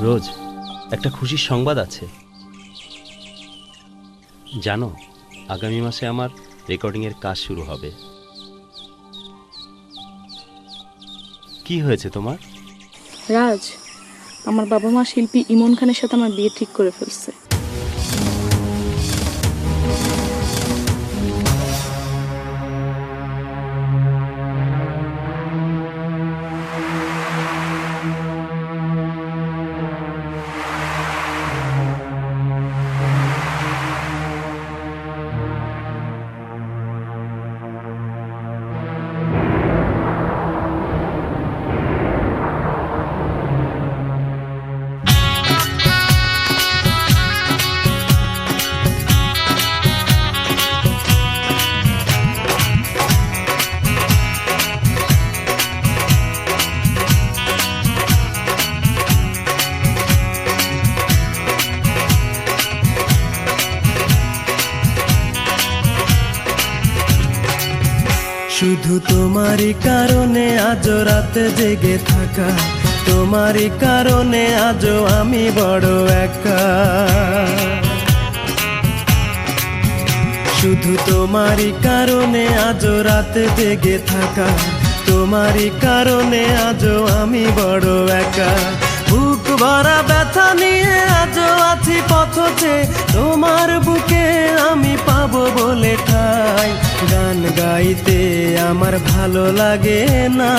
রোজ, একটা খুশির সংবাদ আছে। জানো, আগামী মাসে আমার রেকর্ডিংয়ের কাজ শুরু হবে। কি হয়েছে তোমার? রাজ, আমার বাবা মা শিল্পী ইমন খানের সাথে আমার বিয়ে ঠিক করে ফেলছে। শুধু তোমারই কারণে আজও রাতে জেগে থাকা, তোমারই কারণে আজও আমি বড় একা। শুধু তোমারই কারণে আজও রাতে জেগে থাকা, তোমারই কারণে আজও আমি বড় একা। বুক ভরা ব্যথা নিয়ে আজও আছি পথে, তোমার বুকে আমি পাবো বলে ঠাই। গান গাইতে আমার ভালো লাগে না।